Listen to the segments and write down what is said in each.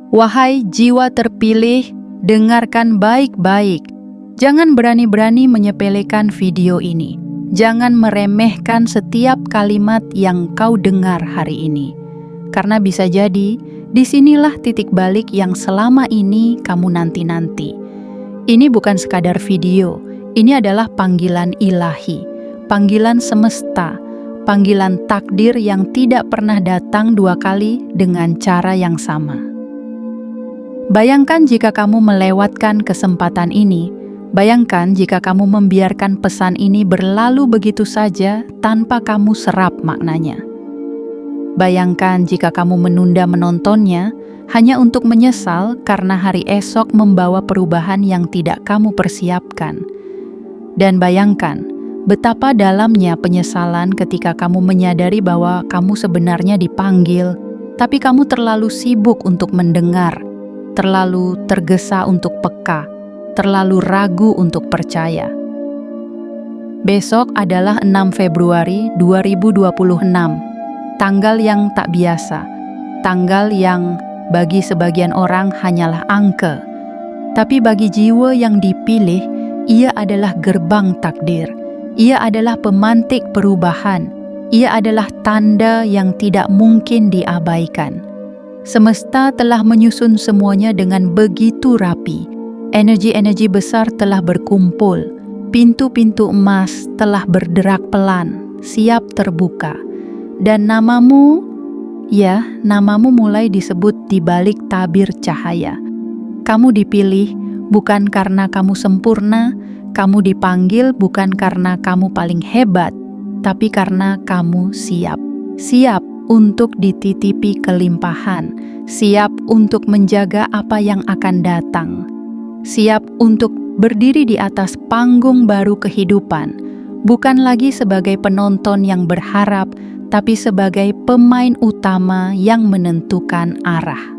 Wahai jiwa terpilih, dengarkan baik-baik. Jangan berani-berani menyepelekan video ini. Jangan meremehkan setiap kalimat yang kau dengar hari ini. Karena bisa jadi, disinilah titik balik yang selama ini kamu nanti-nanti. Ini bukan sekadar video, ini adalah panggilan ilahi, panggilan semesta, panggilan takdir yang tidak pernah datang dua kali dengan cara yang sama. Bayangkan jika kamu melewatkan kesempatan ini. Bayangkan jika kamu membiarkan pesan ini berlalu begitu saja tanpa kamu serap maknanya. Bayangkan jika kamu menunda menontonnya hanya untuk menyesal karena hari esok membawa perubahan yang tidak kamu persiapkan. Dan bayangkan betapa dalamnya penyesalan ketika kamu menyadari bahwa kamu sebenarnya dipanggil, tapi kamu terlalu sibuk untuk mendengar, terlalu tergesa untuk peka, terlalu ragu untuk percaya. Besok adalah 6 Februari 2026, tanggal yang tak biasa, tanggal yang bagi sebagian orang hanyalah angka. Tapi bagi jiwa yang dipilih, ia adalah gerbang takdir, ia adalah pemantik perubahan, ia adalah tanda yang tidak mungkin diabaikan. Semesta telah menyusun semuanya dengan begitu rapi. Energi-energi besar telah berkumpul. Pintu-pintu emas telah berderak pelan, siap terbuka. Dan namamu mulai disebut di balik tabir cahaya. Kamu dipilih bukan karena kamu sempurna, kamu dipanggil bukan karena kamu paling hebat, tapi karena kamu siap. Siap untuk dititipi kelimpahan, siap untuk menjaga apa yang akan datang, siap untuk berdiri di atas panggung baru kehidupan, bukan lagi sebagai penonton yang berharap, tapi sebagai pemain utama yang menentukan arah.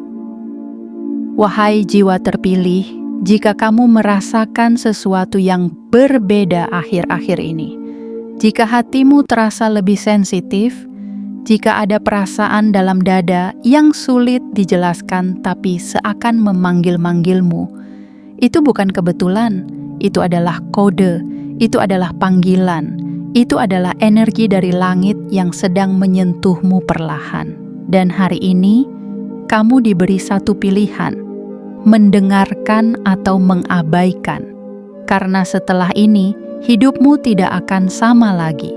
Wahai jiwa terpilih, jika kamu merasakan sesuatu yang berbeda akhir-akhir ini, jika hatimu terasa lebih sensitif, jika ada perasaan dalam dada yang sulit dijelaskan tapi seakan memanggil-manggilmu, itu bukan kebetulan, itu adalah kode, itu adalah panggilan, itu adalah energi dari langit yang sedang menyentuhmu perlahan. Dan hari ini, kamu diberi satu pilihan, mendengarkan atau mengabaikan. Karena setelah ini, hidupmu tidak akan sama lagi.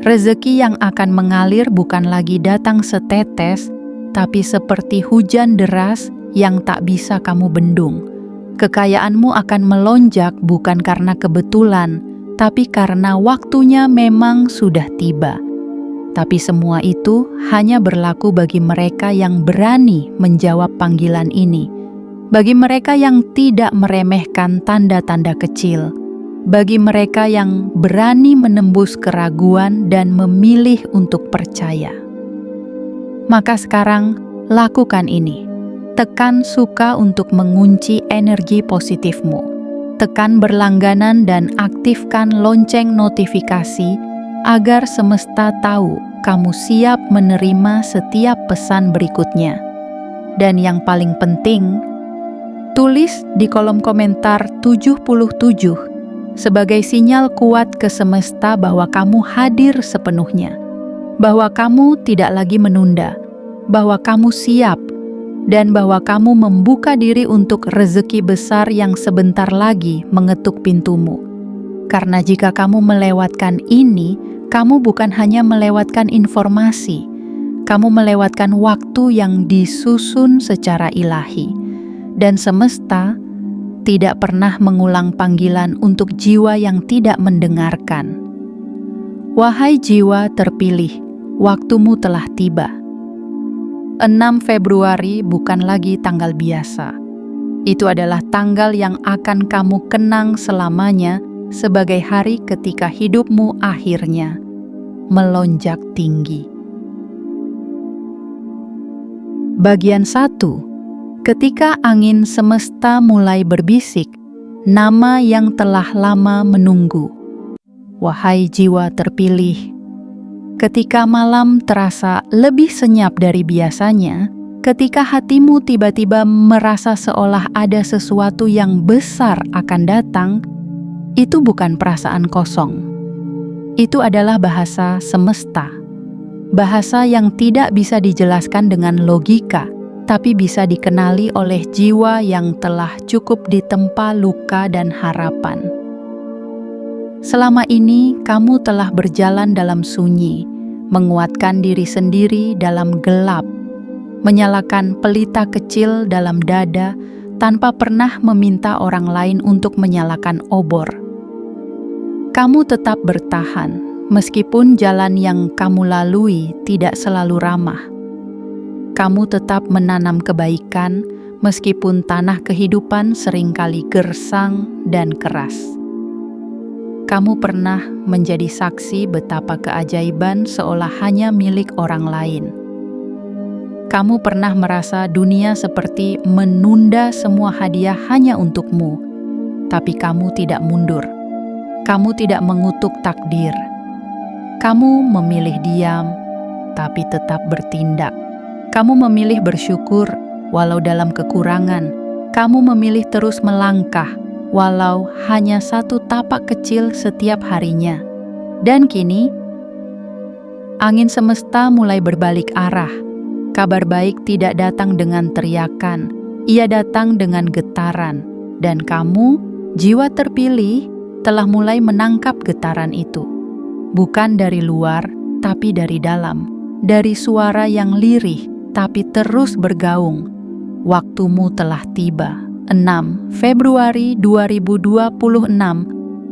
Rezeki yang akan mengalir bukan lagi datang setetes, tapi seperti hujan deras yang tak bisa kamu bendung. Kekayaanmu akan melonjak bukan karena kebetulan, tapi karena waktunya memang sudah tiba. Tapi semua itu hanya berlaku bagi mereka yang berani menjawab panggilan ini. Bagi mereka yang tidak meremehkan tanda-tanda kecil. Bagi mereka yang berani menembus keraguan dan memilih untuk percaya. Maka sekarang, lakukan ini. Tekan suka untuk mengunci energi positifmu. Tekan berlangganan dan aktifkan lonceng notifikasi agar semesta tahu kamu siap menerima setiap pesan berikutnya. Dan yang paling penting, tulis di kolom komentar 77 sebagai sinyal kuat ke semesta bahwa kamu hadir sepenuhnya, bahwa kamu tidak lagi menunda, bahwa kamu siap, dan bahwa kamu membuka diri untuk rezeki besar yang sebentar lagi mengetuk pintumu. Karena jika kamu melewatkan ini, kamu bukan hanya melewatkan informasi, kamu melewatkan waktu yang disusun secara ilahi, dan semesta tidak pernah mengulang panggilan untuk jiwa yang tidak mendengarkan. Wahai jiwa terpilih, waktumu telah tiba. 6 Februari bukan lagi tanggal biasa. Itu adalah tanggal yang akan kamu kenang selamanya sebagai hari ketika hidupmu akhirnya melonjak tinggi. Bagian 1. Ketika angin semesta mulai berbisik, nama yang telah lama menunggu. Wahai jiwa terpilih, ketika malam terasa lebih senyap dari biasanya, Ketika hatimu tiba-tiba merasa seolah ada sesuatu yang besar akan datang, itu bukan perasaan kosong. Itu adalah bahasa semesta. Bahasa yang tidak bisa dijelaskan dengan logika, tapi bisa dikenali oleh jiwa yang telah cukup ditempa luka dan harapan. Selama ini, kamu telah berjalan dalam sunyi, menguatkan diri sendiri dalam gelap, menyalakan pelita kecil dalam dada tanpa pernah meminta orang lain untuk menyalakan obor. Kamu tetap bertahan, meskipun jalan yang kamu lalui tidak selalu ramah. Kamu tetap menanam kebaikan, meskipun tanah kehidupan seringkali gersang dan keras. Kamu pernah menjadi saksi betapa keajaiban seolah hanya milik orang lain. Kamu pernah merasa dunia seperti menunda semua hadiah hanya untukmu, tapi kamu tidak mundur. Kamu tidak mengutuk takdir. Kamu memilih diam, tapi tetap bertindak. Kamu memilih bersyukur, walau dalam kekurangan. Kamu memilih terus melangkah, walau hanya satu tapak kecil setiap harinya. Dan kini, angin semesta mulai berbalik arah. Kabar baik tidak datang dengan teriakan, ia datang dengan getaran. Dan kamu, jiwa terpilih, telah mulai menangkap getaran itu. Bukan dari luar, tapi dari dalam. Dari suara yang lirih, tapi terus bergaung. Waktumu telah tiba. 6 Februari 2026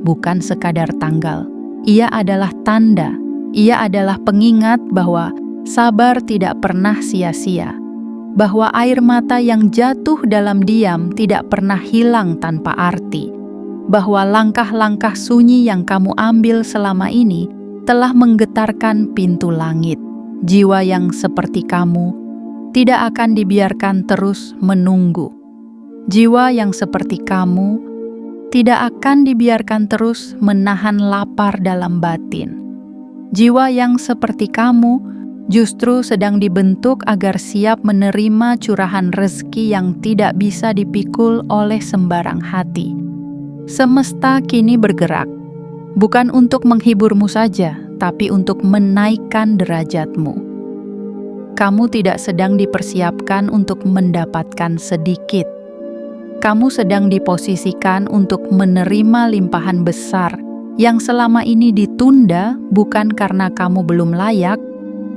bukan sekadar tanggal. Ia adalah tanda. Ia adalah pengingat bahwa sabar tidak pernah sia-sia, bahwa air mata yang jatuh dalam diam tidak pernah hilang tanpa arti, bahwa langkah-langkah sunyi yang kamu ambil selama ini telah menggetarkan pintu langit. Jiwa yang seperti kamu tidak akan dibiarkan terus menunggu. Jiwa yang seperti kamu tidak akan dibiarkan terus menahan lapar dalam batin. Jiwa yang seperti kamu justru sedang dibentuk agar siap menerima curahan rezeki yang tidak bisa dipikul oleh sembarang hati. Semesta kini bergerak, bukan untuk menghiburmu saja, tapi untuk menaikkan derajatmu. Kamu tidak sedang dipersiapkan untuk mendapatkan sedikit. Kamu sedang diposisikan untuk menerima limpahan besar yang selama ini ditunda, bukan karena kamu belum layak,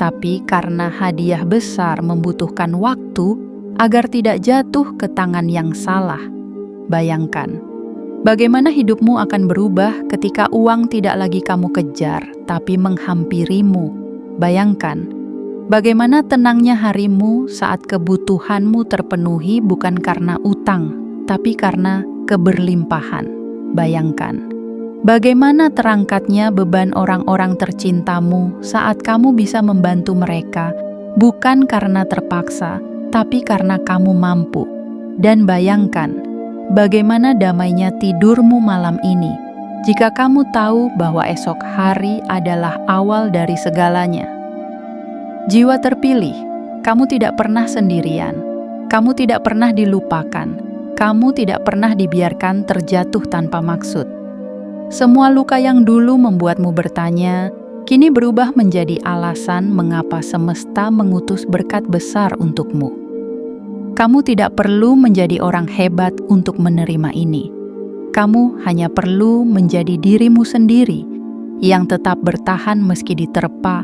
tapi karena hadiah besar membutuhkan waktu agar tidak jatuh ke tangan yang salah. Bayangkan, bagaimana hidupmu akan berubah ketika uang tidak lagi kamu kejar, tapi menghampirimu. Bayangkan, bagaimana tenangnya harimu saat kebutuhanmu terpenuhi bukan karena utang, tapi karena keberlimpahan. Bayangkan, bagaimana terangkatnya beban orang-orang tercintamu saat kamu bisa membantu mereka, bukan karena terpaksa, tapi karena kamu mampu. Dan bayangkan, bagaimana damainya tidurmu malam ini, jika kamu tahu bahwa esok hari adalah awal dari segalanya. Jiwa terpilih, kamu tidak pernah sendirian, kamu tidak pernah dilupakan, kamu tidak pernah dibiarkan terjatuh tanpa maksud. Semua luka yang dulu membuatmu bertanya, kini berubah menjadi alasan mengapa semesta mengutus berkat besar untukmu. Kamu tidak perlu menjadi orang hebat untuk menerima ini. Kamu hanya perlu menjadi dirimu sendiri, yang tetap bertahan meski diterpa,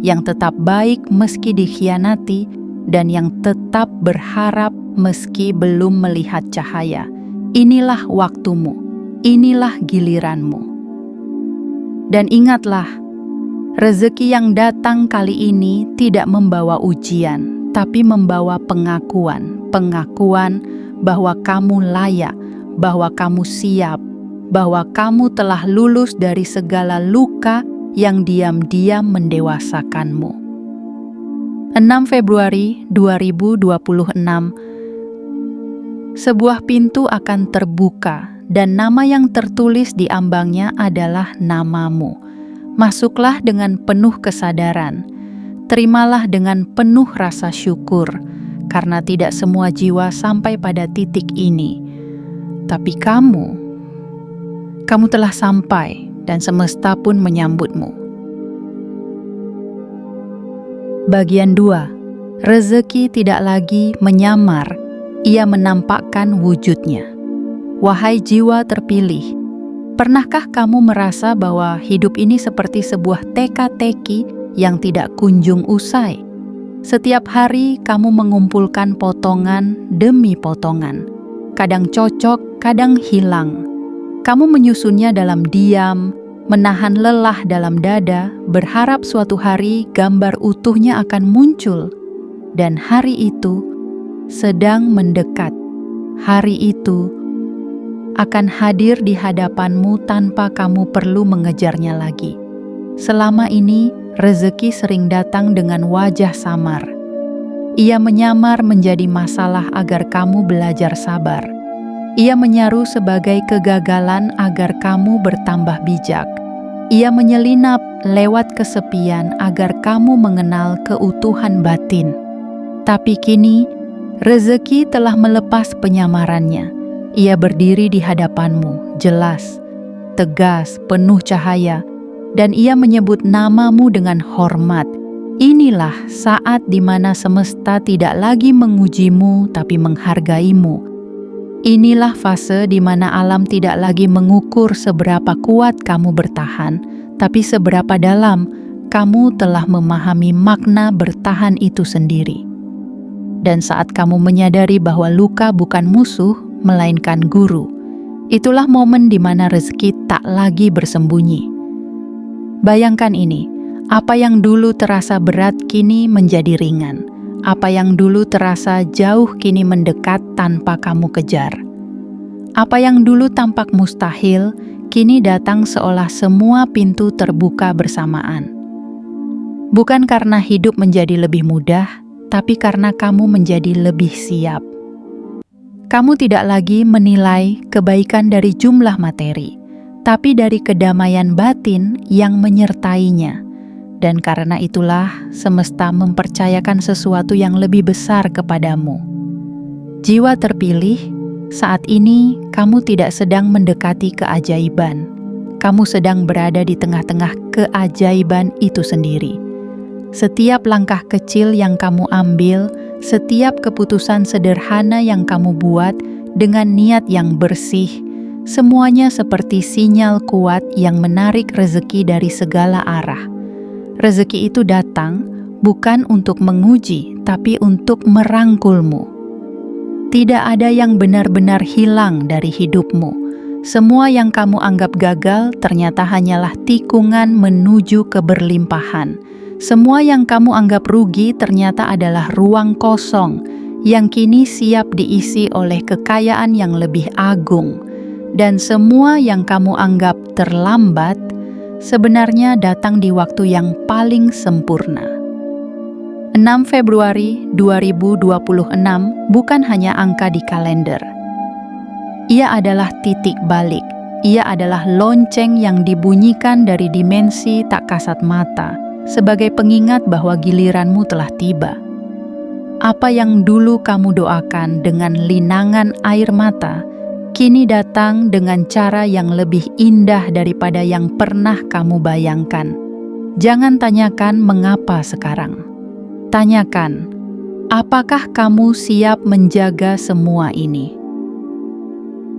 yang tetap baik meski dikhianati, dan yang tetap berharap meski belum melihat cahaya. Inilah waktumu. Inilah giliranmu. Dan ingatlah, rezeki yang datang kali ini tidak membawa ujian, tapi membawa pengakuan. Pengakuan bahwa kamu layak, bahwa kamu siap, bahwa kamu telah lulus dari segala luka yang diam-diam mendewasakanmu. 6 Februari 2026, sebuah pintu akan terbuka dan nama yang tertulis di ambangnya adalah namamu. Masuklah dengan penuh kesadaran, terimalah dengan penuh rasa syukur, karena tidak semua jiwa sampai pada titik ini. Tapi kamu telah sampai dan semesta pun menyambutmu. Bagian 2. Rezeki tidak lagi menyamar, ia menampakkan wujudnya. Wahai jiwa terpilih, pernahkah kamu merasa bahwa hidup ini seperti sebuah teka-teki yang tidak kunjung usai? Setiap hari kamu mengumpulkan potongan demi potongan, kadang cocok, kadang hilang. Kamu menyusunnya dalam diam, menahan lelah dalam dada, berharap suatu hari gambar utuhnya akan muncul. Dan hari itu sedang mendekat. Hari itu akan hadir di hadapanmu tanpa kamu perlu mengejarnya lagi. Selama ini, rezeki sering datang dengan wajah samar. Ia menyamar menjadi masalah agar kamu belajar sabar. Ia menyaru sebagai kegagalan agar kamu bertambah bijak. Ia menyelinap lewat kesepian agar kamu mengenal keutuhan batin. Tapi kini, rezeki telah melepas penyamarannya. Ia berdiri di hadapanmu, jelas, tegas, penuh cahaya, dan ia menyebut namamu dengan hormat. Inilah saat di mana semesta tidak lagi mengujimu, tapi menghargaimu. Inilah fase di mana alam tidak lagi mengukur seberapa kuat kamu bertahan, tapi seberapa dalam kamu telah memahami makna bertahan itu sendiri. Dan saat kamu menyadari bahwa luka bukan musuh, melainkan guru, itulah momen di mana rezeki tak lagi bersembunyi. Bayangkan ini, apa yang dulu terasa berat kini menjadi ringan. Apa yang dulu terasa jauh kini mendekat tanpa kamu kejar. Apa yang dulu tampak mustahil, kini datang seolah semua pintu terbuka bersamaan. Bukan karena hidup menjadi lebih mudah, tapi karena kamu menjadi lebih siap. Kamu tidak lagi menilai kebaikan dari jumlah materi, tapi dari kedamaian batin yang menyertainya. Dan karena itulah semesta mempercayakan sesuatu yang lebih besar kepadamu. Jiwa terpilih, saat ini kamu tidak sedang mendekati keajaiban. Kamu sedang berada di tengah-tengah keajaiban itu sendiri. Setiap langkah kecil yang kamu ambil, setiap keputusan sederhana yang kamu buat dengan niat yang bersih, semuanya seperti sinyal kuat yang menarik rezeki dari segala arah. Rezeki itu datang bukan untuk menguji, tapi untuk merangkulmu. Tidak ada yang benar-benar hilang dari hidupmu. Semua yang kamu anggap gagal ternyata hanyalah tikungan menuju keberlimpahan. Semua yang kamu anggap rugi ternyata adalah ruang kosong yang kini siap diisi oleh kekayaan yang lebih agung. Dan semua yang kamu anggap terlambat sebenarnya datang di waktu yang paling sempurna. 6 Februari 2026 bukan hanya angka di kalender. Ia adalah titik balik. Ia adalah lonceng yang dibunyikan dari dimensi tak kasat mata, sebagai pengingat bahwa giliranmu telah tiba. Apa yang dulu kamu doakan dengan linangan air mata, kini datang dengan cara yang lebih indah daripada yang pernah kamu bayangkan. Jangan tanyakan mengapa sekarang. Tanyakan, apakah kamu siap menjaga semua ini?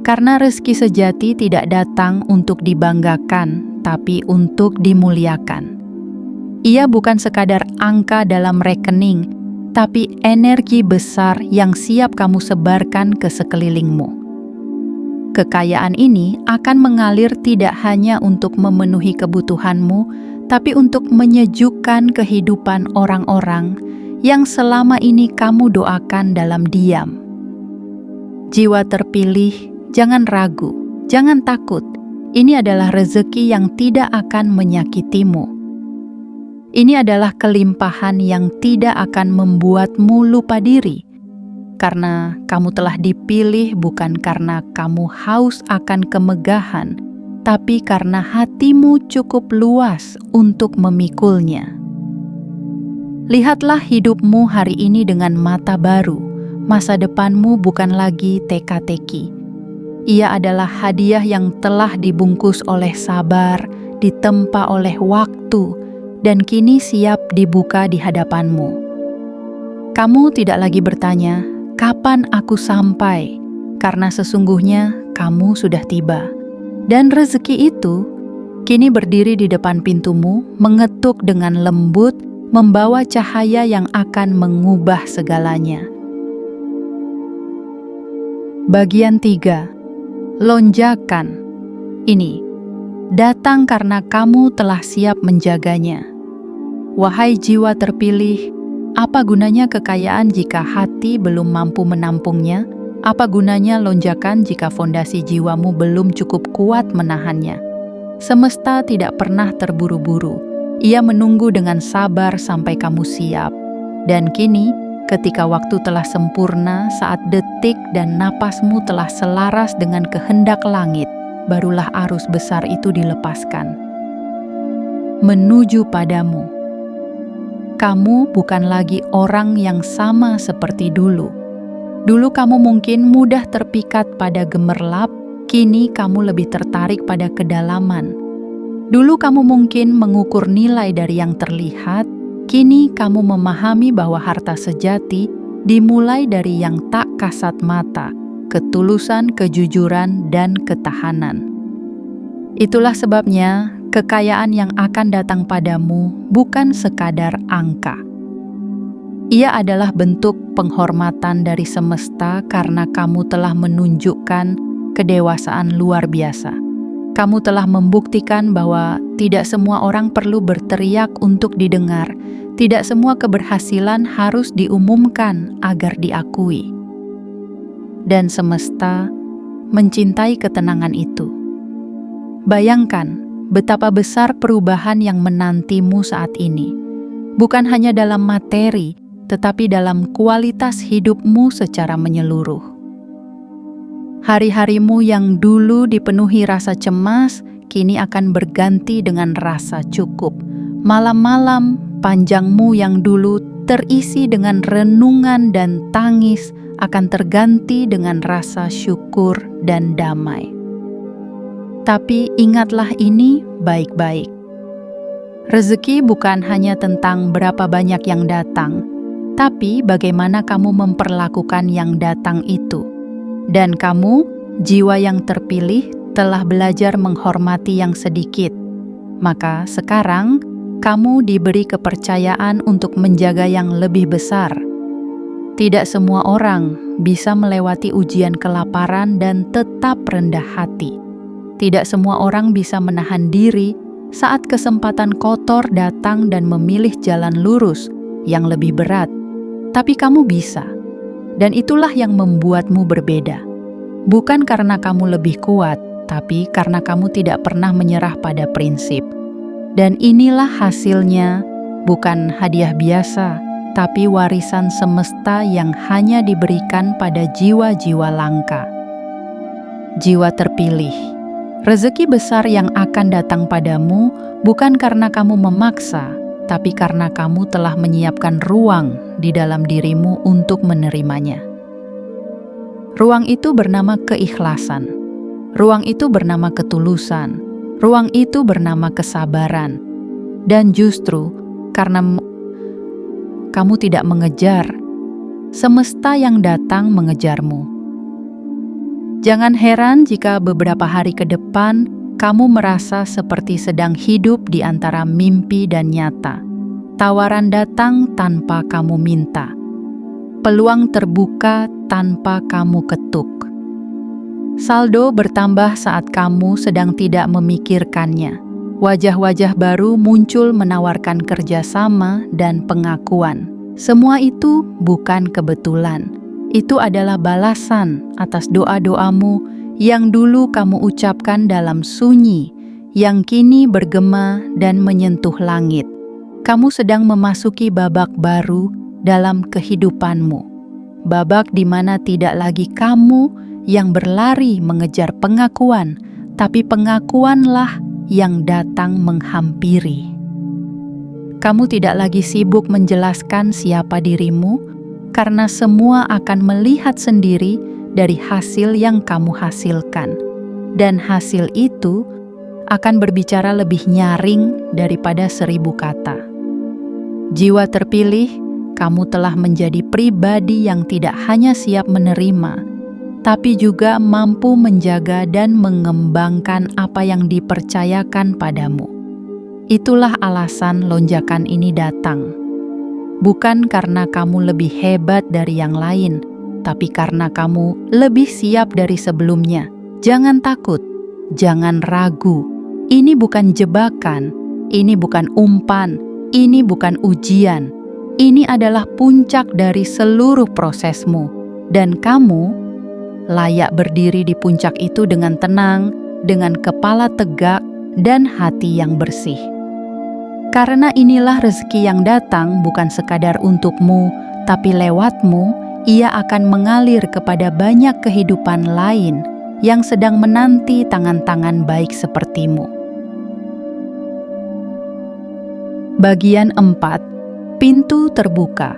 Karena rezeki sejati tidak datang untuk dibanggakan, tapi untuk dimuliakan. Ia bukan sekadar angka dalam rekening, tapi energi besar yang siap kamu sebarkan ke sekelilingmu. Kekayaan ini akan mengalir tidak hanya untuk memenuhi kebutuhanmu, tapi untuk menyejukkan kehidupan orang-orang yang selama ini kamu doakan dalam diam. Jiwa terpilih, jangan ragu, jangan takut. Ini adalah rezeki yang tidak akan menyakitimu. Ini adalah kelimpahan yang tidak akan membuatmu lupa diri. Karena kamu telah dipilih bukan karena kamu haus akan kemegahan, tapi karena hatimu cukup luas untuk memikulnya. Lihatlah hidupmu hari ini dengan mata baru. Masa depanmu bukan lagi teka-teki. Ia adalah hadiah yang telah dibungkus oleh sabar, ditempa oleh waktu, dan kini siap dibuka di hadapanmu. Kamu tidak lagi bertanya, "Kapan aku sampai?" Karena sesungguhnya kamu sudah tiba. Dan rezeki itu kini berdiri di depan pintumu, mengetuk dengan lembut, membawa cahaya yang akan mengubah segalanya. Bagian 3. Lonjakan. Ini datang karena kamu telah siap menjaganya. Wahai jiwa terpilih, apa gunanya kekayaan jika hati belum mampu menampungnya? Apa gunanya lonjakan jika fondasi jiwamu belum cukup kuat menahannya? Semesta tidak pernah terburu-buru. Ia menunggu dengan sabar sampai kamu siap. Dan kini, ketika waktu telah sempurna, saat detik dan napasmu telah selaras dengan kehendak langit, barulah arus besar itu dilepaskan. Menuju padamu. Kamu bukan lagi orang yang sama seperti dulu. Dulu kamu mungkin mudah terpikat pada gemerlap, kini kamu lebih tertarik pada kedalaman. Dulu kamu mungkin mengukur nilai dari yang terlihat, kini kamu memahami bahwa harta sejati dimulai dari yang tak kasat mata, ketulusan, kejujuran, dan ketahanan. Itulah sebabnya kekayaan yang akan datang padamu bukan sekadar angka. Ia adalah bentuk penghormatan dari semesta karena kamu telah menunjukkan kedewasaan luar biasa. Kamu telah membuktikan bahwa tidak semua orang perlu berteriak untuk didengar, tidak semua keberhasilan harus diumumkan agar diakui. Dan semesta mencintai ketenangan itu. Bayangkan betapa besar perubahan yang menantimu saat ini, bukan hanya dalam materi, tetapi dalam kualitas hidupmu secara menyeluruh. Hari-harimu yang dulu dipenuhi rasa cemas, kini akan berganti dengan rasa cukup. Malam-malam panjangmu yang dulu terisi dengan renungan dan tangis akan terganti dengan rasa syukur dan damai. Tapi ingatlah ini baik-baik. Rezeki bukan hanya tentang berapa banyak yang datang, tapi bagaimana kamu memperlakukan yang datang itu. Dan kamu, jiwa yang terpilih, telah belajar menghormati yang sedikit. Maka sekarang, kamu diberi kepercayaan untuk menjaga yang lebih besar. Tidak semua orang bisa melewati ujian kelaparan dan tetap rendah hati. Tidak semua orang bisa menahan diri saat kesempatan kotor datang dan memilih jalan lurus yang lebih berat. Tapi kamu bisa. Dan itulah yang membuatmu berbeda. Bukan karena kamu lebih kuat, tapi karena kamu tidak pernah menyerah pada prinsip. Dan inilah hasilnya, bukan hadiah biasa, tapi warisan semesta yang hanya diberikan pada jiwa-jiwa langka. Jiwa terpilih. Rezeki besar yang akan datang padamu bukan karena kamu memaksa, tapi karena kamu telah menyiapkan ruang di dalam dirimu untuk menerimanya. Ruang itu bernama keikhlasan. Ruang itu bernama ketulusan. Ruang itu bernama kesabaran. Dan justru karena kamu tidak mengejar, semesta yang datang mengejarmu. Jangan heran jika beberapa hari ke depan kamu merasa seperti sedang hidup di antara mimpi dan nyata. Tawaran datang tanpa kamu minta. Peluang terbuka tanpa kamu ketuk. Saldo bertambah saat kamu sedang tidak memikirkannya. Wajah-wajah baru muncul menawarkan kerjasama dan pengakuan. Semua itu bukan kebetulan. Itu adalah balasan atas doa-doamu yang dulu kamu ucapkan dalam sunyi, yang kini bergema dan menyentuh langit. Kamu sedang memasuki babak baru dalam kehidupanmu. Babak di mana tidak lagi kamu yang berlari mengejar pengakuan, tapi pengakuanlah yang datang menghampiri. Kamu tidak lagi sibuk menjelaskan siapa dirimu, karena semua akan melihat sendiri dari hasil yang kamu hasilkan. Dan hasil itu akan berbicara lebih nyaring daripada 1000 kata. Jiwa terpilih, kamu telah menjadi pribadi yang tidak hanya siap menerima, tapi juga mampu menjaga dan mengembangkan apa yang dipercayakan padamu. Itulah alasan lonjakan ini datang. Bukan karena kamu lebih hebat dari yang lain, tapi karena kamu lebih siap dari sebelumnya. Jangan takut, jangan ragu. Ini bukan jebakan, ini bukan umpan, ini bukan ujian. Ini adalah puncak dari seluruh prosesmu, dan kamu layak berdiri di puncak itu dengan tenang, dengan kepala tegak, dan hati yang bersih. Karena inilah rezeki yang datang bukan sekadar untukmu, tapi lewatmu, ia akan mengalir kepada banyak kehidupan lain yang sedang menanti tangan-tangan baik sepertimu. Bagian 4. Pintu terbuka,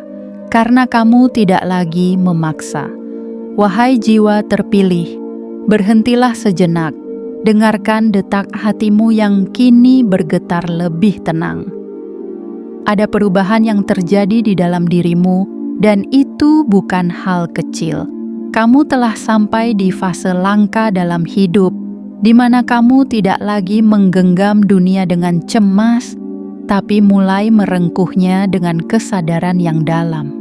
karena kamu tidak lagi memaksa. Wahai jiwa terpilih, berhentilah sejenak. Dengarkan detak hatimu yang kini bergetar lebih tenang. Ada perubahan yang terjadi di dalam dirimu, dan itu bukan hal kecil. Kamu telah sampai di fase langka dalam hidup, di mana kamu tidak lagi menggenggam dunia dengan cemas, tapi mulai merengkuhnya dengan kesadaran yang dalam.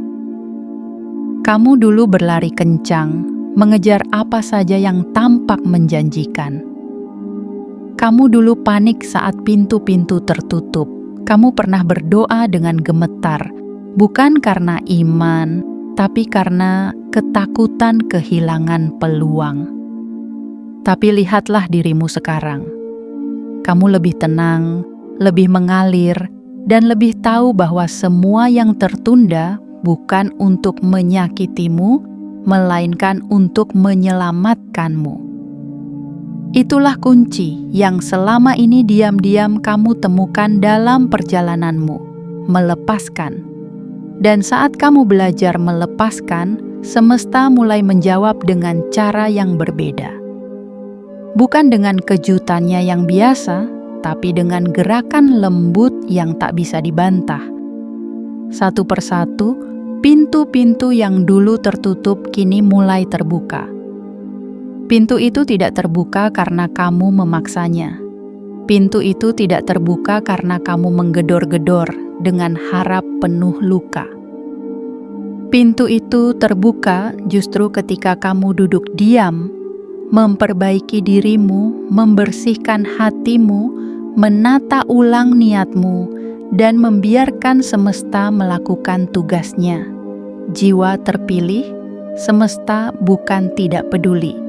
Kamu dulu berlari kencang, mengejar apa saja yang tampak menjanjikan. Kamu dulu panik saat pintu-pintu tertutup. Kamu pernah berdoa dengan gemetar, bukan karena iman, tapi karena ketakutan kehilangan peluang. Tapi lihatlah dirimu sekarang. Kamu lebih tenang, lebih mengalir, dan lebih tahu bahwa semua yang tertunda bukan untuk menyakitimu, melainkan untuk menyelamatkanmu. Itulah kunci yang selama ini diam-diam kamu temukan dalam perjalananmu, melepaskan. Dan saat kamu belajar melepaskan, semesta mulai menjawab dengan cara yang berbeda. Bukan dengan kejutannya yang biasa, tapi dengan gerakan lembut yang tak bisa dibantah. Satu persatu, pintu-pintu yang dulu tertutup kini mulai terbuka. Pintu itu tidak terbuka karena kamu memaksanya. Pintu itu tidak terbuka karena kamu menggedor-gedor dengan harap penuh luka. Pintu itu terbuka justru ketika kamu duduk diam, memperbaiki dirimu, membersihkan hatimu, menata ulang niatmu, dan membiarkan semesta melakukan tugasnya. Jiwa terpilih, semesta bukan tidak peduli.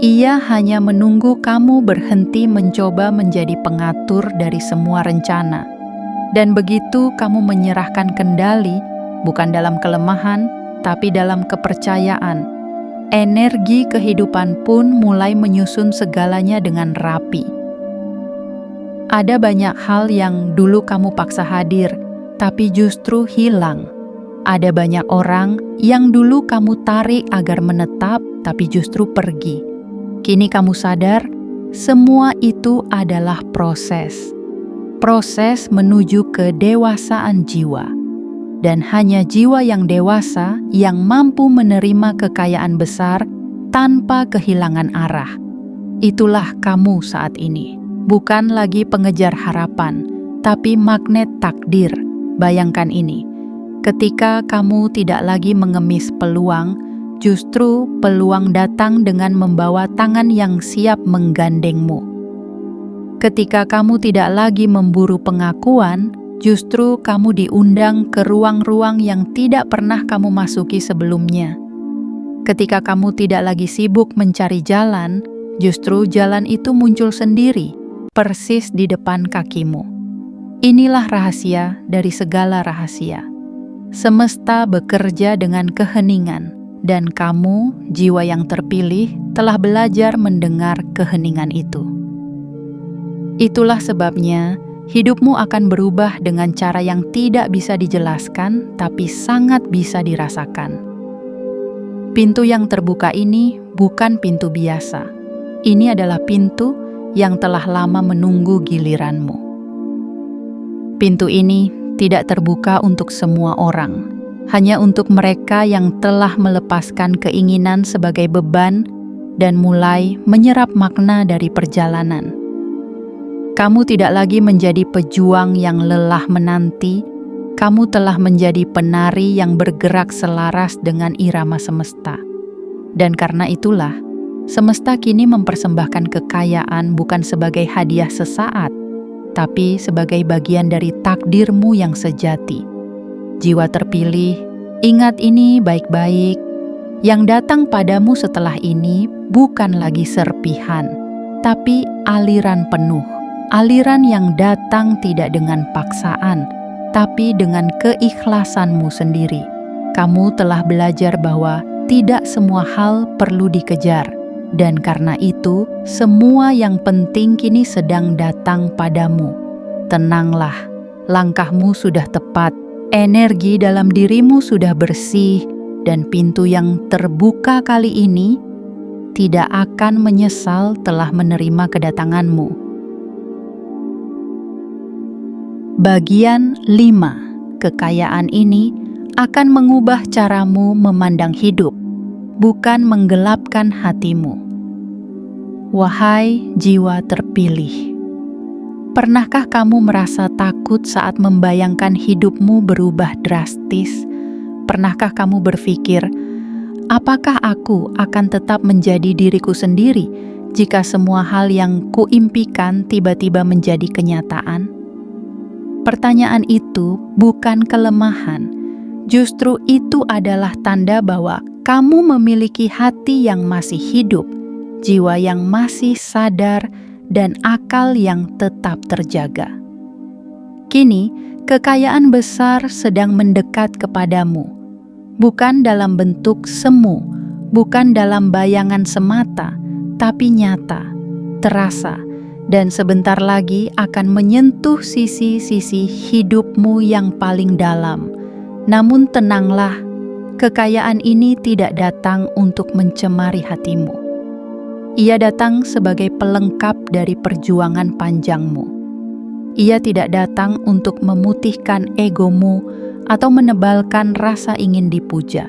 Ia hanya menunggu kamu berhenti mencoba menjadi pengatur dari semua rencana. Dan begitu kamu menyerahkan kendali, bukan dalam kelemahan, tapi dalam kepercayaan, energi kehidupan pun mulai menyusun segalanya dengan rapi. Ada banyak hal yang dulu kamu paksa hadir, tapi justru hilang. Ada banyak orang yang dulu kamu tarik agar menetap, tapi justru pergi. Kini kamu sadar, semua itu adalah proses. Proses menuju kedewasaan jiwa. Dan hanya jiwa yang dewasa yang mampu menerima kekayaan besar tanpa kehilangan arah. Itulah kamu saat ini. Bukan lagi pengejar harapan, tapi magnet takdir. Bayangkan ini, ketika kamu tidak lagi mengemis peluang, justru peluang datang dengan membawa tangan yang siap menggandengmu. Ketika kamu tidak lagi memburu pengakuan, justru kamu diundang ke ruang-ruang yang tidak pernah kamu masuki sebelumnya. Ketika kamu tidak lagi sibuk mencari jalan, justru jalan itu muncul sendiri, persis di depan kakimu. Inilah rahasia dari segala rahasia. Semesta bekerja dengan keheningan. Dan kamu, jiwa yang terpilih, telah belajar mendengar keheningan itu. Itulah sebabnya hidupmu akan berubah dengan cara yang tidak bisa dijelaskan, tapi sangat bisa dirasakan. Pintu yang terbuka ini bukan pintu biasa. Ini adalah pintu yang telah lama menunggu giliranmu. Pintu ini tidak terbuka untuk semua orang, hanya untuk mereka yang telah melepaskan keinginan sebagai beban dan mulai menyerap makna dari perjalanan. Kamu tidak lagi menjadi pejuang yang lelah menanti, kamu telah menjadi penari yang bergerak selaras dengan irama semesta. Dan karena itulah, semesta kini mempersembahkan kekayaan bukan sebagai hadiah sesaat, tapi sebagai bagian dari takdirmu yang sejati. Jiwa terpilih, ingat ini baik-baik. Yang datang padamu setelah ini bukan lagi serpihan, tapi aliran penuh. Aliran yang datang tidak dengan paksaan, tapi dengan keikhlasanmu sendiri. Kamu telah belajar bahwa tidak semua hal perlu dikejar, dan karena itu, semua yang penting kini sedang datang padamu. Tenanglah, langkahmu sudah tepat, energi dalam dirimu sudah bersih, dan pintu yang terbuka kali ini tidak akan menyesal telah menerima kedatanganmu. Bagian 5. Kekayaan ini akan mengubah caramu memandang hidup, bukan menggelapkan hatimu. Wahai jiwa terpilih, pernahkah kamu merasa takut saat membayangkan hidupmu berubah drastis? Pernahkah kamu berpikir, apakah aku akan tetap menjadi diriku sendiri jika semua hal yang kuimpikan tiba-tiba menjadi kenyataan? Pertanyaan itu bukan kelemahan, justru itu adalah tanda bahwa kamu memiliki hati yang masih hidup, jiwa yang masih sadar, dan akal yang tetap terjaga. Kini, kekayaan besar sedang mendekat kepadamu, bukan dalam bentuk semu, bukan dalam bayangan semata, tapi nyata, terasa, dan sebentar lagi akan menyentuh sisi-sisi hidupmu yang paling dalam. Namun tenanglah, kekayaan ini tidak datang untuk mencemari hatimu. Ia datang sebagai pelengkap dari perjuangan panjangmu. Ia tidak datang untuk memutihkan egomu atau menebalkan rasa ingin dipuja.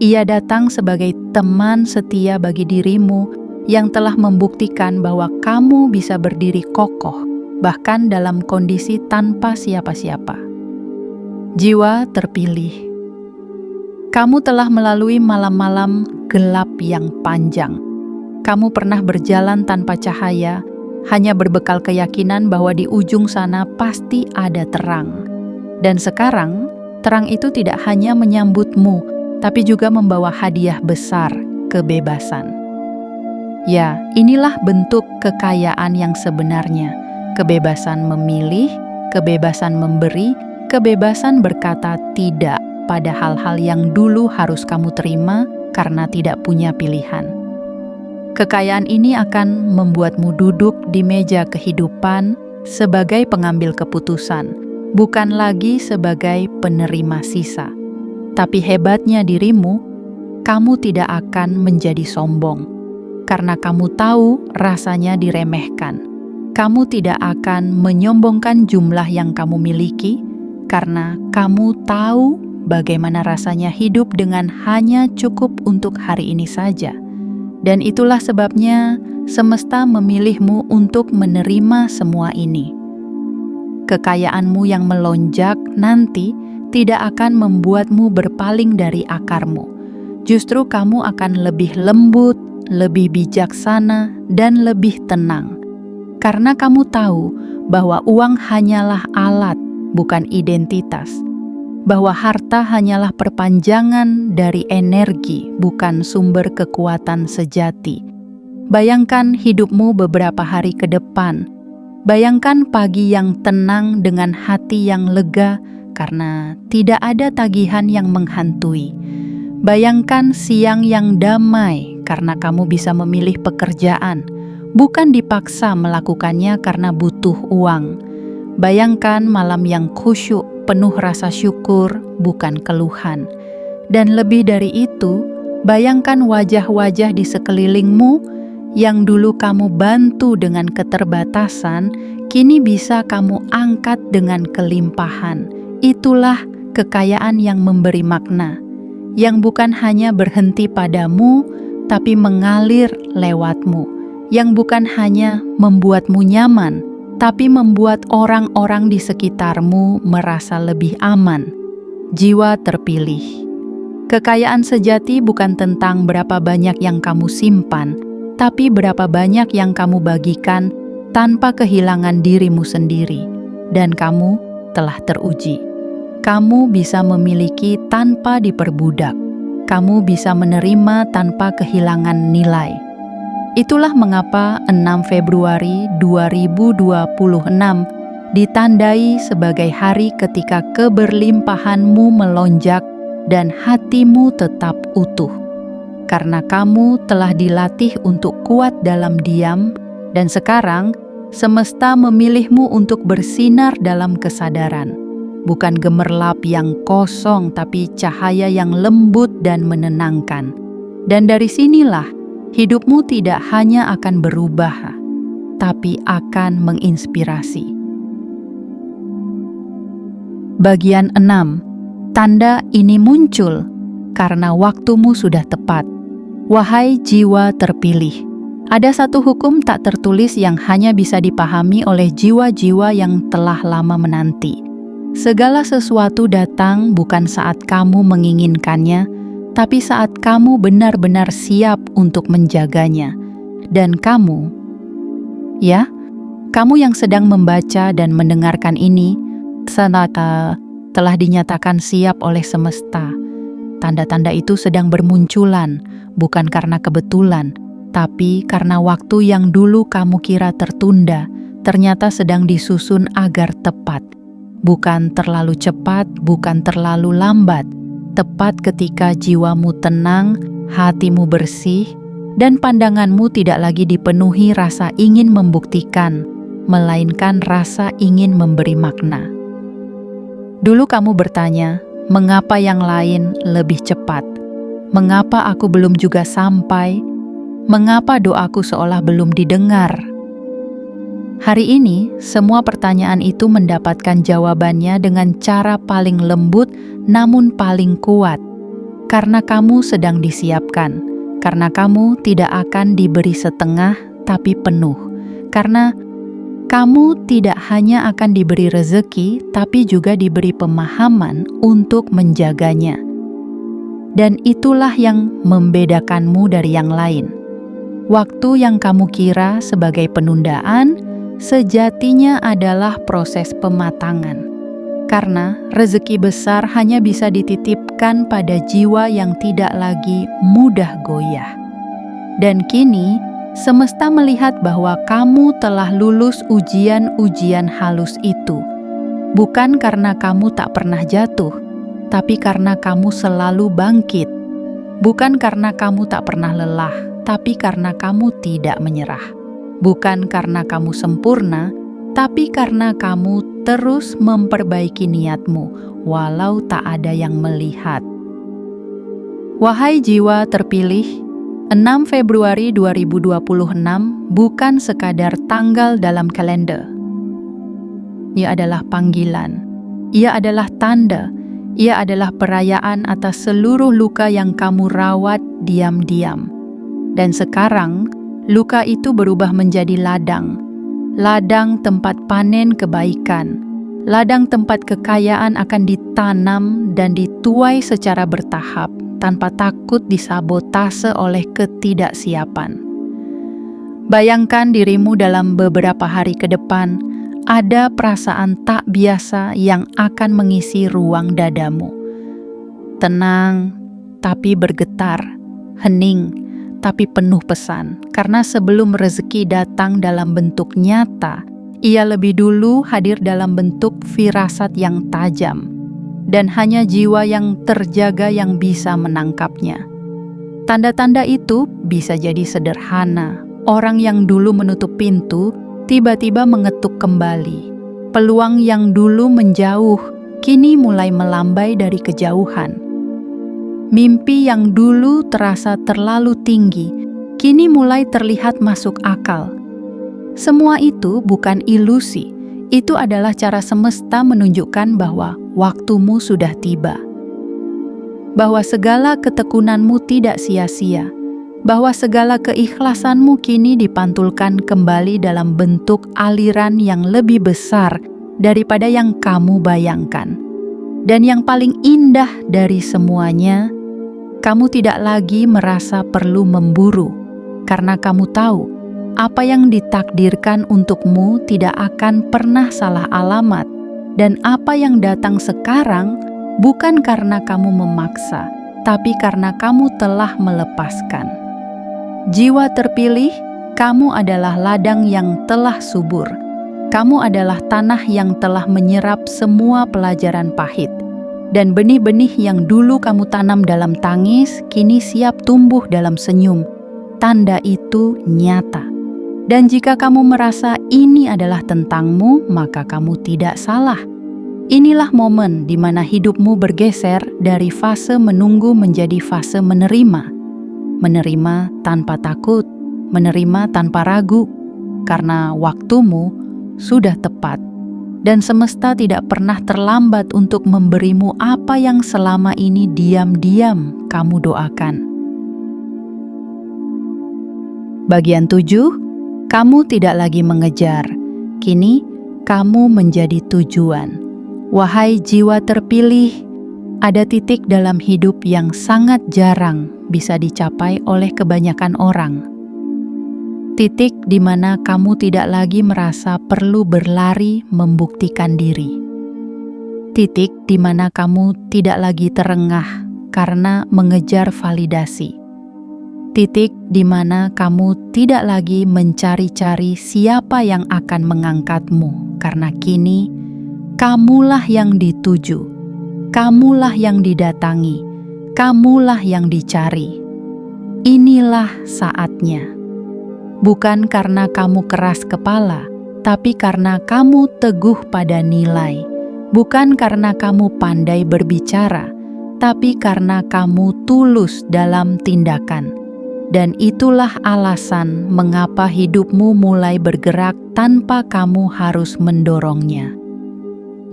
Ia datang sebagai teman setia bagi dirimu yang telah membuktikan bahwa kamu bisa berdiri kokoh, bahkan dalam kondisi tanpa siapa-siapa. Jiwa terpilih, kamu telah melalui malam-malam gelap yang panjang. Kamu pernah berjalan tanpa cahaya, hanya berbekal keyakinan bahwa di ujung sana pasti ada terang. Dan sekarang, terang itu tidak hanya menyambutmu, tapi juga membawa hadiah besar, kebebasan. Ya, inilah bentuk kekayaan yang sebenarnya. Kebebasan memilih, kebebasan memberi, kebebasan berkata tidak pada hal-hal yang dulu harus kamu terima karena tidak punya pilihan. Kekayaan ini akan membuatmu duduk di meja kehidupan sebagai pengambil keputusan, bukan lagi sebagai penerima sisa. Tapi hebatnya dirimu, kamu tidak akan menjadi sombong. Karena kamu tahu rasanya diremehkan. Kamu tidak akan menyombongkan jumlah yang kamu miliki, karena kamu tahu bagaimana rasanya hidup dengan hanya cukup untuk hari ini saja. Dan itulah sebabnya semesta memilihmu untuk menerima semua ini. Kekayaanmu yang melonjak nanti tidak akan membuatmu berpaling dari akarmu. Justru kamu akan lebih lembut, lebih bijaksana, dan lebih tenang. Karena kamu tahu bahwa uang hanyalah alat, bukan identitas. Bahwa harta hanyalah perpanjangan dari energi, bukan sumber kekuatan sejati. Bayangkan hidupmu beberapa hari ke depan. Bayangkan pagi yang tenang dengan hati yang lega karena tidak ada tagihan yang menghantui. Bayangkan siang yang damai karena kamu bisa memilih pekerjaan, bukan dipaksa melakukannya karena butuh uang. Bayangkan malam yang khusyuk, penuh rasa syukur, bukan keluhan. Dan lebih dari itu, bayangkan wajah-wajah di sekelilingmu yang dulu kamu bantu dengan keterbatasan, kini bisa kamu angkat dengan kelimpahan. Itulah kekayaan yang memberi makna, yang bukan hanya berhenti padamu, tapi mengalir lewatmu, yang bukan hanya membuatmu nyaman, tapi membuat orang-orang di sekitarmu merasa lebih aman. Jiwa terpilih. Kekayaan sejati bukan tentang berapa banyak yang kamu simpan, tapi berapa banyak yang kamu bagikan tanpa kehilangan dirimu sendiri. Dan kamu telah teruji. Kamu bisa memiliki tanpa diperbudak. Kamu bisa menerima tanpa kehilangan nilai. Itulah mengapa 6 Februari 2026 ditandai sebagai hari ketika keberlimpahanmu melonjak dan hatimu tetap utuh. Karena kamu telah dilatih untuk kuat dalam diam, dan sekarang semesta memilihmu untuk bersinar dalam kesadaran. Bukan gemerlap yang kosong, tapi cahaya yang lembut dan menenangkan. Dan dari sinilah hidupmu tidak hanya akan berubah, tapi akan menginspirasi. Bagian 6. Tanda ini muncul karena waktumu sudah tepat. Wahai jiwa terpilih, ada satu hukum tak tertulis yang hanya bisa dipahami oleh jiwa-jiwa yang telah lama menanti. Segala sesuatu datang bukan saat kamu menginginkannya, tapi saat kamu benar-benar siap untuk menjaganya. Dan kamu yang sedang membaca dan mendengarkan ini, telah dinyatakan siap oleh semesta. Tanda-tanda itu sedang bermunculan, bukan karena kebetulan, tapi karena waktu yang dulu kamu kira tertunda, ternyata sedang disusun agar tepat. Bukan terlalu cepat, bukan terlalu lambat. Tepat ketika jiwamu tenang, hatimu bersih, dan pandanganmu tidak lagi dipenuhi rasa ingin membuktikan, melainkan rasa ingin memberi makna. Dulu kamu bertanya, mengapa yang lain lebih cepat? Mengapa aku belum juga sampai? Mengapa doaku seolah belum didengar? Hari ini, semua pertanyaan itu mendapatkan jawabannya dengan cara paling lembut namun paling kuat. Karena kamu sedang disiapkan. Karena kamu tidak akan diberi setengah tapi penuh. Karena kamu tidak hanya akan diberi rezeki tapi juga diberi pemahaman untuk menjaganya. Dan itulah yang membedakanmu dari yang lain. Waktu yang kamu kira sebagai penundaan, sejatinya adalah proses pematangan. Karena rezeki besar hanya bisa dititipkan pada jiwa yang tidak lagi mudah goyah. Dan kini, semesta melihat bahwa kamu telah lulus ujian-ujian halus itu. Bukan karena kamu tak pernah jatuh, tapi karena kamu selalu bangkit. Bukan karena kamu tak pernah lelah, tapi karena kamu tidak menyerah. Bukan karena kamu sempurna, tapi karena kamu terus memperbaiki niatmu, walau tak ada yang melihat. Wahai jiwa terpilih, 6 Februari 2026 bukan sekadar tanggal dalam kalender. Ia adalah panggilan, ia adalah tanda, ia adalah perayaan atas seluruh luka yang kamu rawat diam-diam. Dan sekarang, luka itu berubah menjadi ladang. Ladang tempat panen kebaikan. Ladang tempat kekayaan akan ditanam dan dituai secara bertahap, tanpa takut disabotase oleh ketidaksiapan. Bayangkan dirimu dalam beberapa hari ke depan, ada perasaan tak biasa yang akan mengisi ruang dadamu. Tenang, tapi bergetar. Hening, tapi penuh pesan, karena sebelum rezeki datang dalam bentuk nyata, ia lebih dulu hadir dalam bentuk firasat yang tajam, dan hanya jiwa yang terjaga yang bisa menangkapnya. Tanda-tanda itu bisa jadi sederhana. Orang yang dulu menutup pintu, tiba-tiba mengetuk kembali. Peluang yang dulu menjauh, kini mulai melambai dari kejauhan. Mimpi yang dulu terasa terlalu tinggi, kini mulai terlihat masuk akal. Semua itu bukan ilusi, itu adalah cara semesta menunjukkan bahwa waktumu sudah tiba. Bahwa segala ketekunanmu tidak sia-sia, bahwa segala keikhlasanmu kini dipantulkan kembali dalam bentuk aliran yang lebih besar daripada yang kamu bayangkan. Dan yang paling indah dari semuanya, kamu tidak lagi merasa perlu memburu, karena kamu tahu apa yang ditakdirkan untukmu tidak akan pernah salah alamat, dan apa yang datang sekarang bukan karena kamu memaksa, tapi karena kamu telah melepaskan. Jiwa terpilih, kamu adalah ladang yang telah subur. Kamu adalah tanah yang telah menyerap semua pelajaran pahit. Dan benih-benih yang dulu kamu tanam dalam tangis, kini siap tumbuh dalam senyum. Tanda itu nyata. Dan jika kamu merasa ini adalah tentangmu, maka kamu tidak salah. Inilah momen di mana hidupmu bergeser dari fase menunggu menjadi fase menerima. Menerima tanpa takut, menerima tanpa ragu, karena waktumu sudah tepat. Dan semesta tidak pernah terlambat untuk memberimu apa yang selama ini diam-diam kamu doakan. Bagian 7. Kamu tidak lagi mengejar, kini kamu menjadi tujuan. Wahai jiwa terpilih, ada titik dalam hidup yang sangat jarang bisa dicapai oleh kebanyakan orang. Titik di mana kamu tidak lagi merasa perlu berlari membuktikan diri. Titik di mana kamu tidak lagi terengah karena mengejar validasi. Titik di mana kamu tidak lagi mencari-cari siapa yang akan mengangkatmu, karena kini kamulah yang dituju, kamulah yang didatangi, kamulah yang dicari. Inilah saatnya. Bukan karena kamu keras kepala, tapi karena kamu teguh pada nilai. Bukan karena kamu pandai berbicara, tapi karena kamu tulus dalam tindakan. Dan itulah alasan mengapa hidupmu mulai bergerak tanpa kamu harus mendorongnya.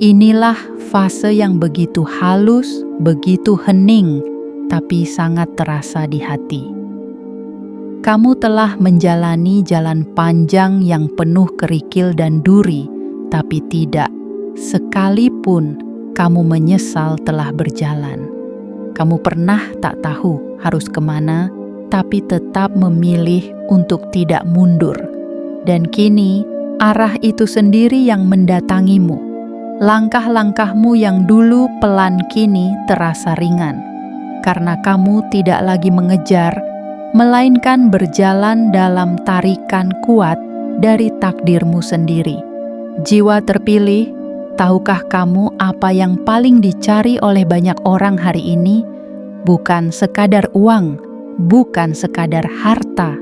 Inilah fase yang begitu halus, begitu hening, tapi sangat terasa di hati. Kamu telah menjalani jalan panjang yang penuh kerikil dan duri, tapi tidak sekalipun kamu menyesal telah berjalan. Kamu pernah tak tahu harus kemana, tapi tetap memilih untuk tidak mundur. Dan kini, arah itu sendiri yang mendatangimu. Langkah-langkahmu yang dulu pelan kini terasa ringan. Karena kamu tidak lagi mengejar, melainkan berjalan dalam tarikan kuat dari takdirmu sendiri. Jiwa terpilih, tahukah kamu apa yang paling dicari oleh banyak orang hari ini? Bukan sekadar uang, bukan sekadar harta,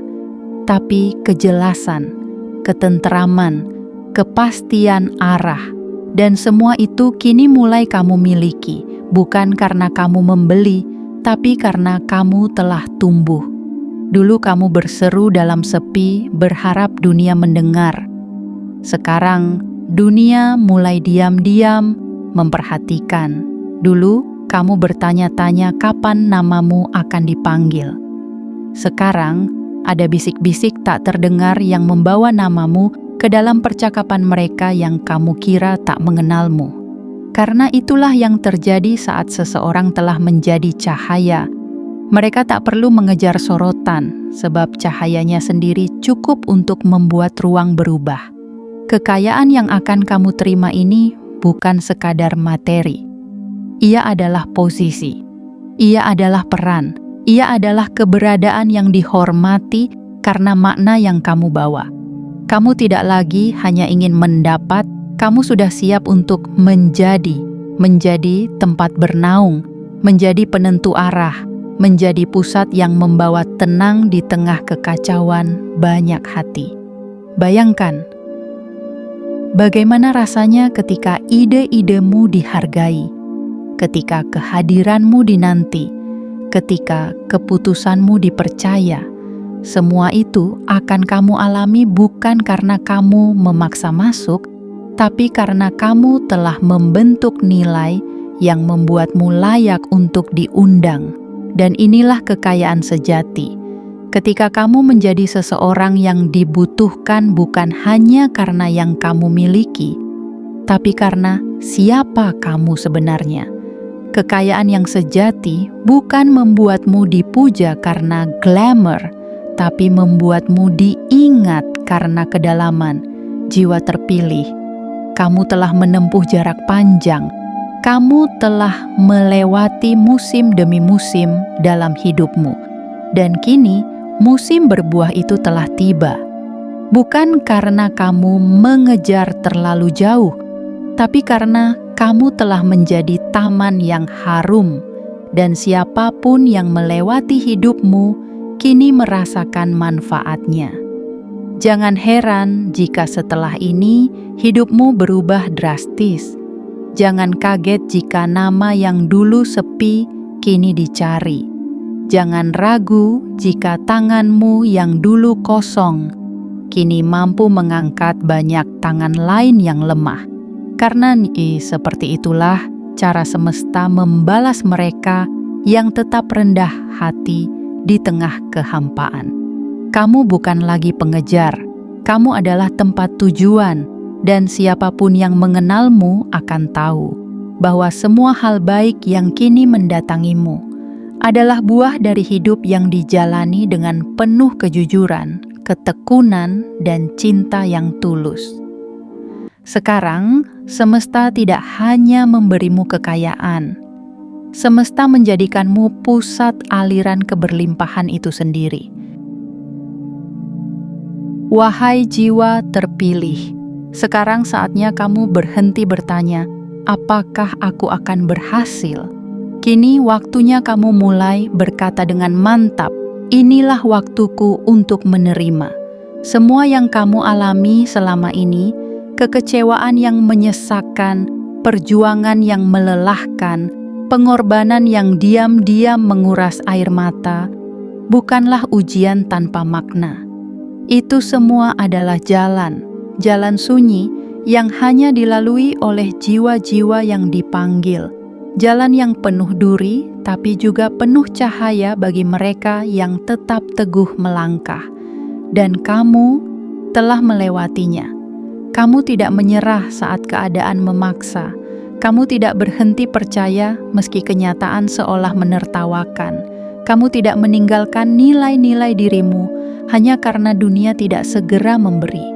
tapi kejelasan, ketentraman, kepastian arah. Dan semua itu kini mulai kamu miliki, bukan karena kamu membeli, tapi karena kamu telah tumbuh. Dulu kamu berseru dalam sepi, berharap dunia mendengar. Sekarang, dunia mulai diam-diam memperhatikan. Dulu, kamu bertanya-tanya kapan namamu akan dipanggil. Sekarang, ada bisik-bisik tak terdengar yang membawa namamu ke dalam percakapan mereka yang kamu kira tak mengenalmu. Karena itulah yang terjadi saat seseorang telah menjadi cahaya. Mereka tak perlu mengejar sorotan, sebab cahayanya sendiri cukup untuk membuat ruang berubah. Kekayaan yang akan kamu terima ini bukan sekadar materi. Ia adalah posisi, ia adalah peran, ia adalah keberadaan yang dihormati karena makna yang kamu bawa. Kamu tidak lagi hanya ingin mendapat, kamu sudah siap untuk menjadi tempat bernaung, menjadi penentu arah, menjadi pusat yang membawa tenang di tengah kekacauan banyak hati. Bayangkan, Bagaimana rasanya ketika ide-idemu dihargai, ketika kehadiranmu dinanti, ketika keputusanmu dipercaya? Semua itu akan kamu alami bukan karena kamu memaksa masuk, tapi karena kamu telah membentuk nilai yang membuatmu layak untuk diundang. Dan inilah kekayaan sejati. Ketika kamu menjadi seseorang yang dibutuhkan bukan hanya karena yang kamu miliki, tapi karena siapa kamu sebenarnya. Kekayaan yang sejati bukan membuatmu dipuja karena glamour, tapi membuatmu diingat karena kedalaman. Jiwa terpilih, kamu telah menempuh jarak panjang. Kamu telah melewati musim demi musim dalam hidupmu. Dan kini, musim berbuah itu telah tiba. Bukan karena kamu mengejar terlalu jauh, tapi karena kamu telah menjadi taman yang harum. Dan siapapun yang melewati hidupmu, kini merasakan manfaatnya. Jangan heran jika setelah ini hidupmu berubah drastis. Jangan kaget jika nama yang dulu sepi kini dicari. Jangan ragu jika tanganmu yang dulu kosong kini mampu mengangkat banyak tangan lain yang lemah. Karena seperti itulah cara semesta membalas mereka yang tetap rendah hati di tengah kehampaan. Kamu bukan lagi pengejar, kamu adalah tempat tujuan. Dan siapapun yang mengenalmu akan tahu bahwa semua hal baik yang kini mendatangimu adalah buah dari hidup yang dijalani dengan penuh kejujuran, ketekunan, dan cinta yang tulus. Sekarang, semesta tidak hanya memberimu kekayaan. Semesta menjadikanmu pusat aliran keberlimpahan itu sendiri. Wahai jiwa terpilih, sekarang saatnya kamu berhenti bertanya, apakah aku akan berhasil? Kini waktunya kamu mulai berkata dengan mantap, inilah waktuku untuk menerima. Semua yang kamu alami selama ini, kekecewaan yang menyesakkan, perjuangan yang melelahkan, pengorbanan yang diam-diam menguras air mata, bukanlah ujian tanpa makna. Itu semua adalah jalan sunyi yang hanya dilalui oleh jiwa-jiwa yang dipanggil. Jalan yang penuh duri, tapi juga penuh cahaya bagi mereka yang tetap teguh melangkah. Dan kamu telah melewatinya. Kamu tidak menyerah saat keadaan memaksa. Kamu tidak berhenti percaya meski kenyataan seolah menertawakan. Kamu tidak meninggalkan nilai-nilai dirimu hanya karena dunia tidak segera memberi.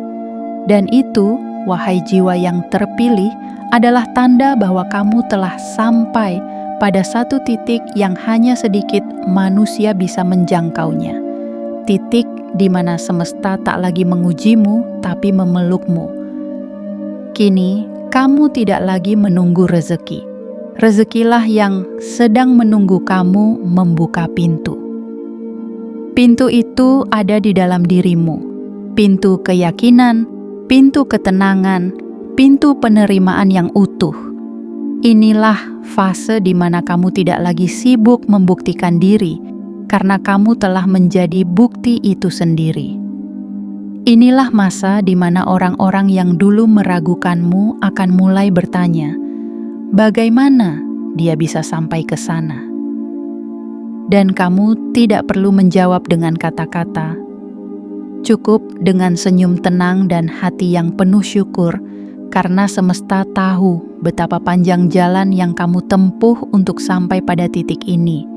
Dan itu, wahai jiwa yang terpilih, adalah tanda bahwa kamu telah sampai pada satu titik yang hanya sedikit manusia bisa menjangkaunya. Titik di mana semesta tak lagi mengujimu, tapi memelukmu. Kini, kamu tidak lagi menunggu rezeki. Rezekilah yang sedang menunggu kamu membuka pintu. Pintu itu ada di dalam dirimu. Pintu keyakinan, pintu ketenangan, pintu penerimaan yang utuh. Inilah fase di mana kamu tidak lagi sibuk membuktikan diri, karena kamu telah menjadi bukti itu sendiri. Inilah masa di mana orang-orang yang dulu meragukanmu akan mulai bertanya, bagaimana dia bisa sampai ke sana? Dan kamu tidak perlu menjawab dengan kata-kata. Cukup dengan senyum tenang dan hati yang penuh syukur, karena semesta tahu betapa panjang jalan yang kamu tempuh untuk sampai pada titik ini.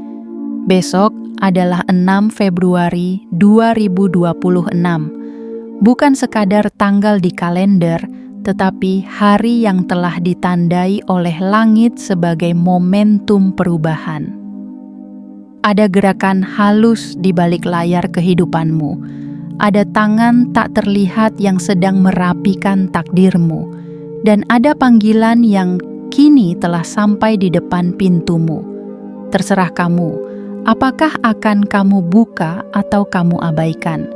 Besok adalah 6 Februari 2026. Bukan sekadar tanggal di kalender, tetapi hari yang telah ditandai oleh langit sebagai momentum perubahan. Ada gerakan halus di balik layar kehidupanmu. Ada tangan tak terlihat yang sedang merapikan takdirmu, dan ada panggilan yang kini telah sampai di depan pintumu. Terserah kamu, apakah akan kamu buka atau kamu abaikan.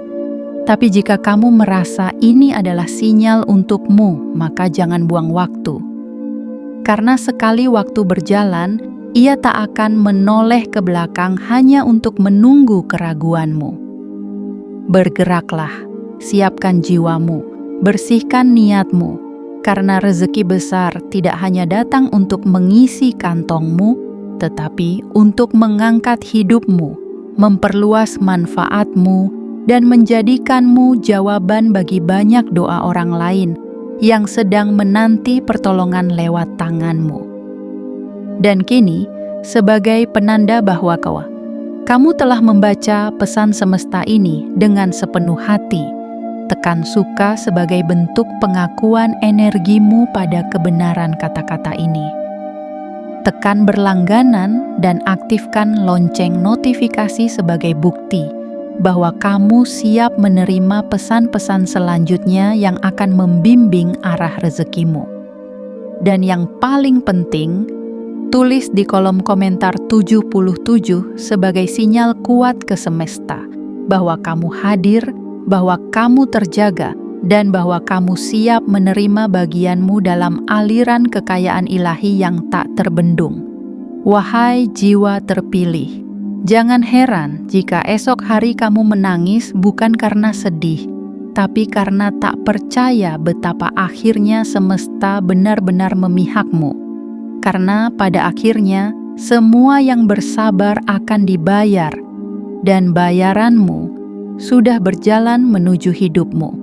Tapi jika kamu merasa ini adalah sinyal untukmu, maka jangan buang waktu. Karena sekali waktu berjalan, ia tak akan menoleh ke belakang hanya untuk menunggu keraguanmu. Bergeraklah, siapkan jiwamu, bersihkan niatmu, karena rezeki besar tidak hanya datang untuk mengisi kantongmu, tetapi untuk mengangkat hidupmu, memperluas manfaatmu, dan menjadikanmu jawaban bagi banyak doa orang lain yang sedang menanti pertolongan lewat tanganmu. Dan kini, sebagai penanda bahwa kamu telah membaca pesan semesta ini dengan sepenuh hati, tekan suka sebagai bentuk pengakuan energimu pada kebenaran kata-kata ini. Tekan berlangganan dan aktifkan lonceng notifikasi sebagai bukti bahwa kamu siap menerima pesan-pesan selanjutnya yang akan membimbing arah rezekimu. Dan yang paling penting, tulis di kolom komentar 77 sebagai sinyal kuat ke semesta bahwa kamu hadir, bahwa kamu terjaga, dan bahwa kamu siap menerima bagianmu dalam aliran kekayaan ilahi yang tak terbendung. Wahai jiwa terpilih, jangan heran jika esok hari kamu menangis bukan karena sedih, tapi karena tak percaya betapa akhirnya semesta benar-benar memihakmu. Karena pada akhirnya, semua yang bersabar akan dibayar, dan bayaranmu sudah berjalan menuju hidupmu.